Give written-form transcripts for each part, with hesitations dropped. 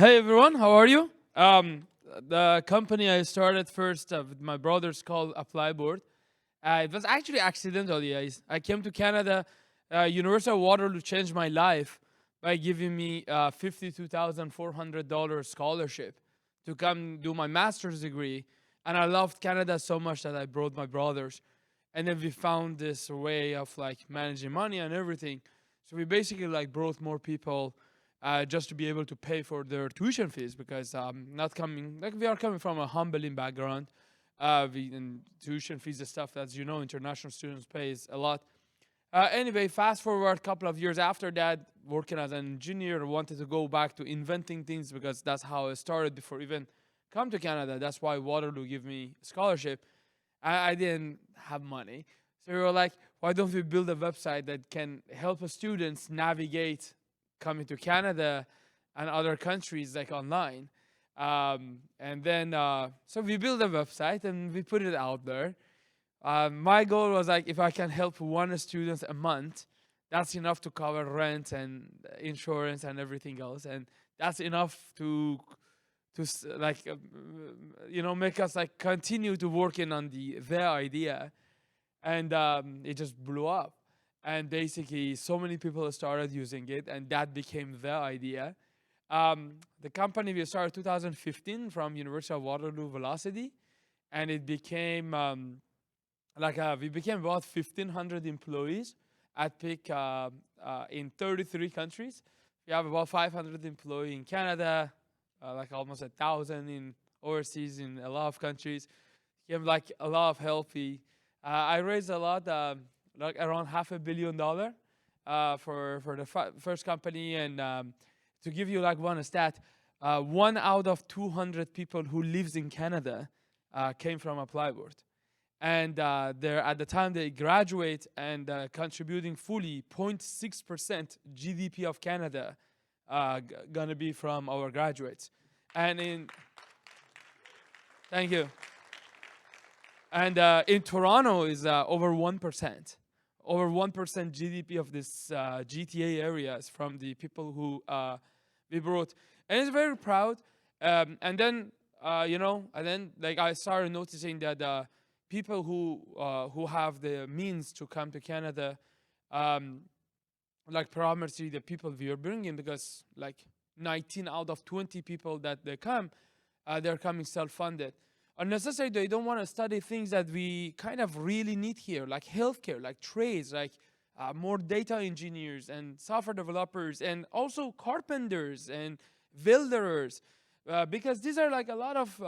Hey everyone, how are you? The company I started first with my brothers called Applyboard. It was actually accidental, guys. I came to Canada. University of Waterloo changed my life by giving me $52,400 scholarship to come do my master's degree. And I loved Canada so much that I brought my brothers. And then we found this way of like managing money and everything. So we basically like brought more people just to be able to pay for their tuition fees because not coming like we are coming from a humbling background. And tuition fees and stuff, as you know, international students pays a lot. Anyway, fast forward a couple of years after that, working as an engineer, wanted to go back to inventing things because that's how I started before even come to Canada. That's why Waterloo gave me a scholarship. I didn't have money. So we were like, why don't we build a website that can help students navigate coming to Canada and other countries like online? And then, so we built a website and we put it out there. My goal was like, if I can help one student a month, that's enough to cover rent and insurance and everything else. And that's enough to like make us like continue to working on their idea, and it just blew up. And basically, so many people started using it, and that became their idea. The company we started 2015 from University of Waterloo Velocity, and it became we became about 1,500 employees at peak in 33 countries. We have about 500 employees in Canada, like almost 1,000 in overseas in a lot of countries. Give like a lot of help. I raised a lot, like around $500 million for the first company. And to give you like one stat, one out of 200 people who lives in Canada came from Applyboard. And they're at the time they graduate and contributing fully 0.6% GDP of Canada gonna be from our graduates. And thank you. And in Toronto is over 1%. Over 1% GDP of this GTA area is from the people who we brought. And it's very proud. And then, and then like I started noticing that people who have the means to come to Canada, um, like primarily the people we are bringing, because like 19 out of 20 people that they come, they're coming self-funded. Unnecessary, they don't want to study things that we kind of really need here, like healthcare, like trades, like more data engineers and software developers, and also carpenters and builders, because these are like a lot of,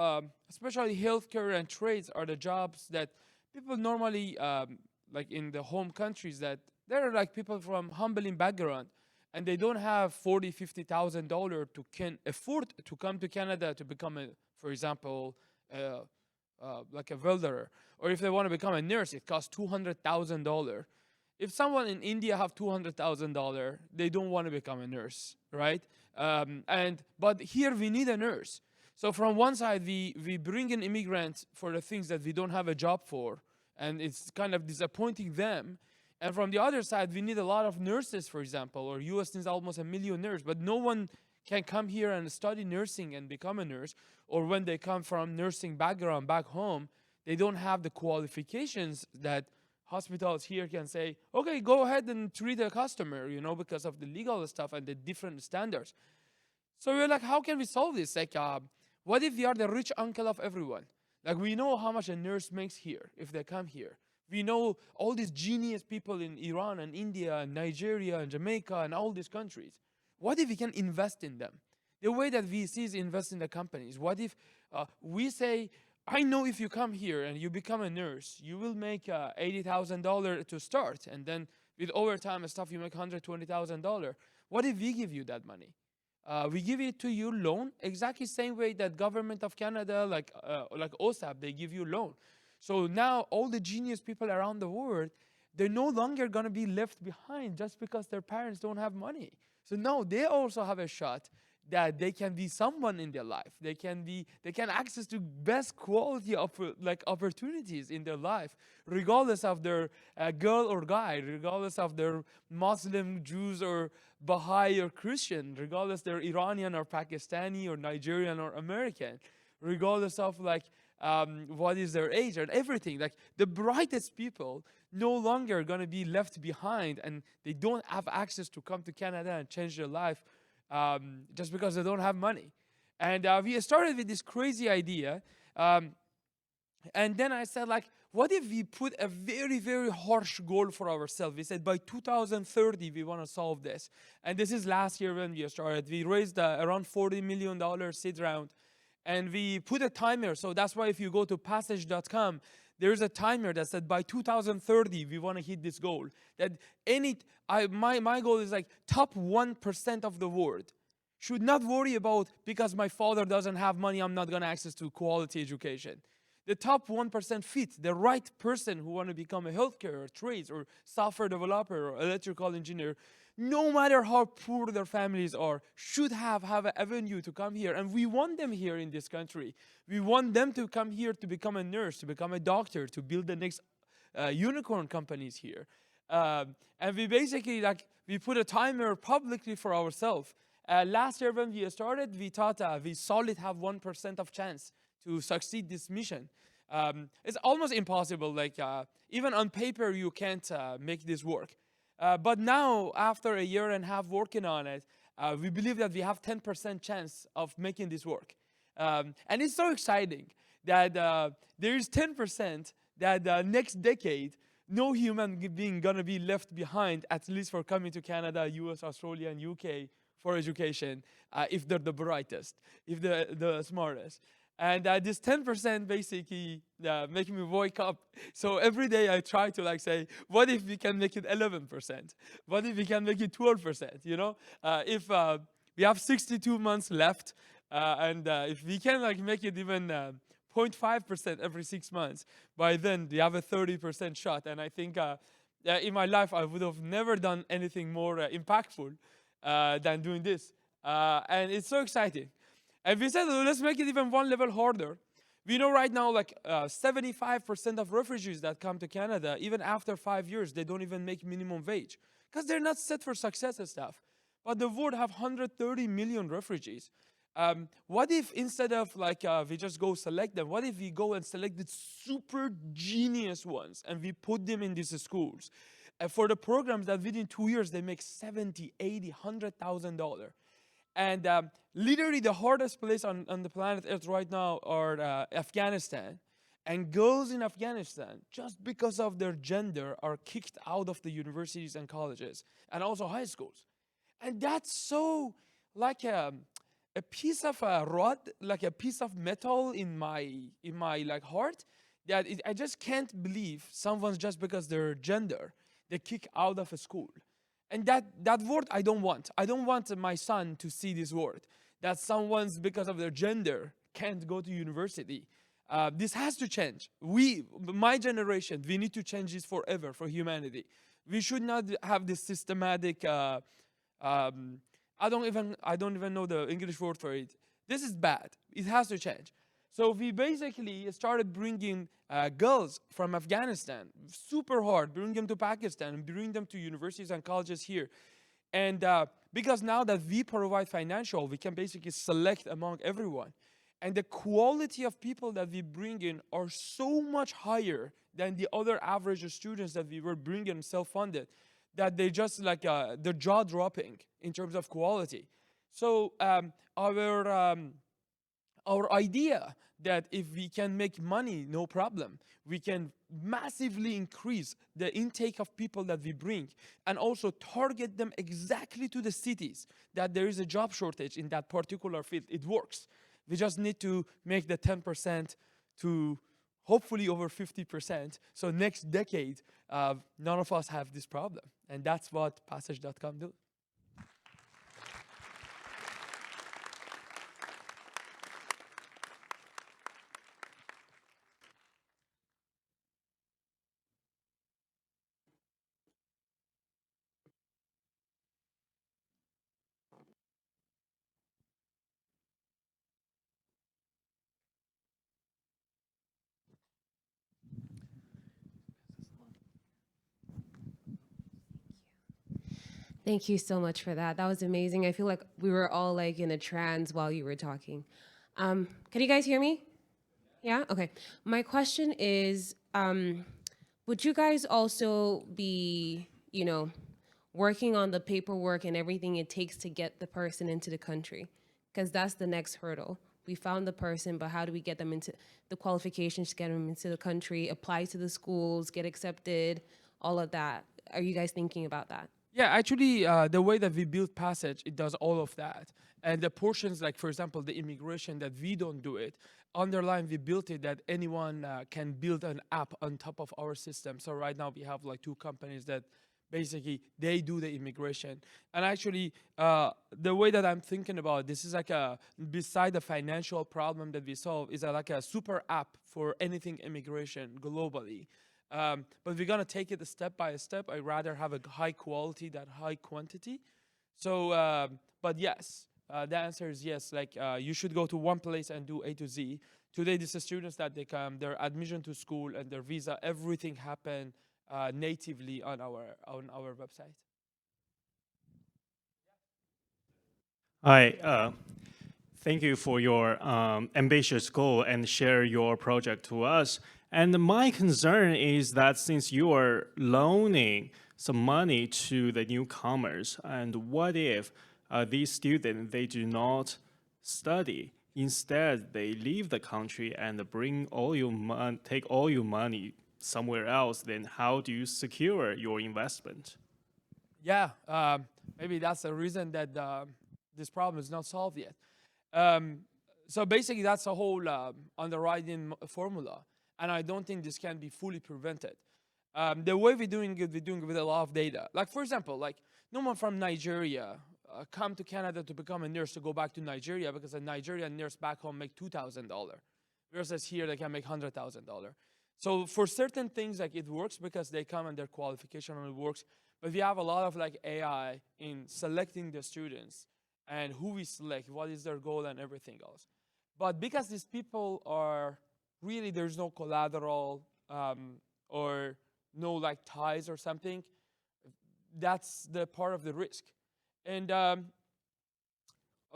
especially healthcare and trades, are the jobs that people normally, like in the home countries, that they're like people from humbling background, and they don't have 40, $50,000 to can afford to come to Canada to become a, for example, uh, like a welder, or if they want to become a nurse, it costs $200,000. If someone in India have $200,000, they don't want to become a nurse, right? But here we need a nurse. So from one side, we bring in immigrants for the things that we don't have a job for, and it's kind of disappointing them. And from the other side, we need a lot of nurses, for example, or US needs almost 1 million nurses, but no one can come here and study nursing and become a nurse. Or when they come from nursing background back home, they don't have the qualifications that hospitals here can say, okay, go ahead and treat a customer, because of the legal stuff and the different standards. So we're like, how can we solve this? Like, what if we are the rich uncle of everyone? Like, we know how much a nurse makes here if they come here. We know all these genius people in Iran and India and Nigeria and Jamaica and all these countries. What if we can invest in them? The way that VCs invest in the companies. What if we say, I know if you come here and you become a nurse, you will make $80,000 to start, and then with overtime and stuff, you make $120,000. What if we give you that money? We give it to you loan, exactly same way that government of Canada, like OSAP, they give you loan. So now all the genius people around the world, they're no longer gonna be left behind just because their parents don't have money. So now they also have a shot that they can be someone in their life. They can access to best quality of like opportunities in their life, regardless of their girl or guy, regardless of their Muslim, Jews, or Baha'i or Christian, regardless they're Iranian or Pakistani or Nigerian or American, regardless of like what is their age and everything. Like the brightest people no longer gonna be left behind, and they don't have access to come to Canada and change their life just because they don't have money. And we started with this crazy idea. Um, and then I said, like, what if we put a very, very harsh goal for ourselves? We said by 2030, we want to solve this. And this is last year when we started. We raised around $40 million seed round. And we put a timer. So that's why if you go to passage.com, there's a timer that said by 2030, we want to hit this goal. That my goal is like top 1% of the world should not worry about, because my father doesn't have money, I'm not going to access to quality education. The top 1% fit the right person who want to become a healthcare or trades or software developer or electrical engineer, no matter how poor their families are, should have an avenue to come here. And we want them here in this country. We want them to come here to become a nurse, to become a doctor, to build the next unicorn companies here. And we basically, like, we put a timer publicly for ourselves. Last year when we started, we thought we solid have 1% of chance to succeed this mission. It's almost impossible. Like even on paper, you can't make this work. But now, after a year and a half working on it, we believe that we have 10% chance of making this work. And it's so exciting that there is 10% that next decade, no human being gonna be left behind, at least for coming to Canada, US, Australia, and UK for education, if they're the brightest, if they're the smartest. And this 10% basically making me wake up. So every day I try to like say, what if we can make it 11%? What if we can make it 12%? You know, if we have 62 months left, and if we can like make it even 0.5% every 6 months, by then we have a 30% shot. And I think in my life I would have never done anything more impactful than doing this. And it's so exciting. And we said, let's make it even one level harder. We know right now, like 75% of refugees that come to Canada, even after 5 years, they don't even make minimum wage because they're not set for success and stuff. But the world have 130 million refugees. What if instead of like we just go select them, what if we go and select the super genius ones and we put them in these schools? For the programs that within 2 years they make 70, 80, $100,000. And literally the hardest place on the planet Earth right now are Afghanistan. And girls in Afghanistan, just because of their gender, are kicked out of the universities and colleges, and also high schools. And that's so like a piece of a rod, like a piece of metal in my like heart, that I just can't believe someone's just because their gender, they kick out of a school. And that word I don't want. I don't want my son to see this word. That someone's because of their gender can't go to university. This has to change. My generation, we need to change this forever for humanity. We should not have this systematic. I don't even know the English word for it. This is bad. It has to change. So we basically started bringing girls from Afghanistan, super hard, bring them to Pakistan, bring them to universities and colleges here. And because now that we provide financial, we can basically select among everyone. And the quality of people that we bring in are so much higher than the other average students that we were bringing self-funded, that they just like they're jaw dropping in terms of quality. So our idea that if we can make money, no problem, we can massively increase the intake of people that we bring, and also target them exactly to the cities that there is a job shortage in that particular field. It works. We just need to make the 10% to hopefully over 50%. So next decade, none of us have this problem. And that's what Passage.com do. Thank you so much for that. That was amazing. I feel like we were all like in a trance while you were talking. Can you guys hear me? Yeah? Okay. My question is, would you guys also be, working on the paperwork and everything it takes to get the person into the country? Because that's the next hurdle. We found the person, but how do we get them into the qualifications to get them into the country, apply to the schools, get accepted, all of that? Are you guys thinking about that? Yeah, actually, the way that we build Passage, it does all of that. And the portions, like for example, the immigration that we don't do it, underline we built it that anyone can build an app on top of our system. So right now we have like two companies that basically they do the immigration. And actually, the way that I'm thinking about this is like a beside the financial problem that we solve is like a super app for anything immigration globally. But we're gonna take it a step by step. I rather have a high quality than high quantity. So, but yes, the answer is yes. Like you should go to one place and do A to Z. Today, these are students that they come, their admission to school and their visa, everything happen natively on our website. Hi, thank you for your ambitious goal and share your project to us. And my concern is that since you are loaning some money to the newcomers, and what if these students they do not study? Instead, they leave the country and bring all your take all your money somewhere else. Then how do you secure your investment? Yeah, maybe that's the reason that this problem is not solved yet. Um, so basically, that's a whole underwriting formula, and I don't think this can be fully prevented. The way we're doing it with a lot of data. Like for example, like no one from Nigeria come to Canada to become a nurse to go back to Nigeria because a Nigerian nurse back home make $2,000, versus here they can make $100,000. So for certain things, like it works because they come and their qualification and it works. But we have a lot of like AI in selecting the students and who we select, what is their goal and everything else. But because these people are really, there's no collateral or no like ties or something, that's the part of the risk. And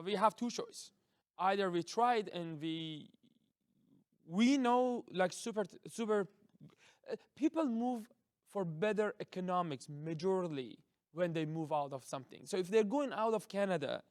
we have two choices. Either we tried and we know like super people move for better economics majorly when they move out of something. So if they're going out of Canada,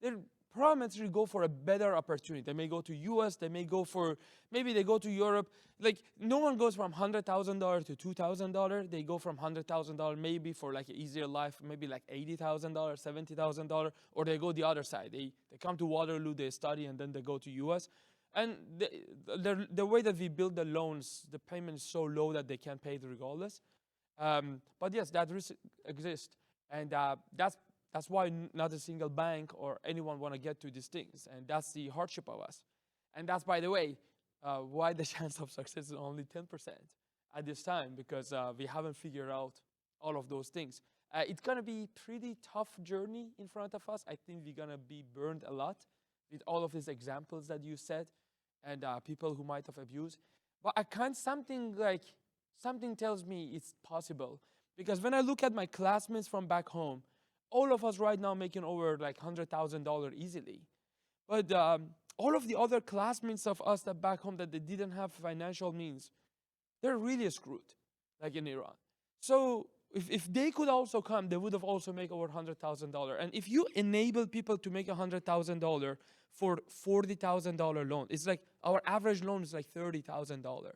they're probably go for a better opportunity. They may go to US, they may go for, maybe they go to Europe. Like no one goes from $100,000 to $2,000. They go from $100,000 maybe for like an easier life, maybe like $80,000, $70,000, or they go the other side. They come to Waterloo, they study, and then they go to US. And the way that we build the loans, the payment is so low that they can't pay it regardless. But yes, that risk exists, and that's why not a single bank or anyone want to get to these things, and that's the hardship of us. And that's, by the way, why the chance of success is only 10% at this time, because we haven't figured out all of those things. It's gonna be pretty tough journey in front of us. I think we're gonna be burned a lot with all of these examples that you said, and people who might have abused. But I can't something tells me it's possible, because when I look at my classmates from back home, all of us right now making over like $100,000 easily. But all of the other classmates of us that back home that they didn't have financial means, they're really screwed, like in Iran. So if they could also come, they would have also make over $100,000. And if you enable people to make $100,000 for $40,000 loan, it's like our average loan is like $30,000.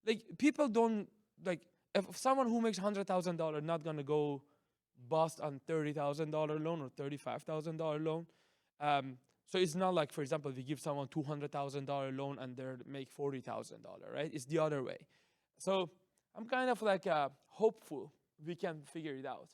Like people don't like, if someone who makes $100,000 not gonna go bust on $30,000 loan or $35,000 loan. So it's not like, for example, we give someone $200,000 loan and they make $40,000, right? It's the other way. So I'm kind of like hopeful we can figure it out.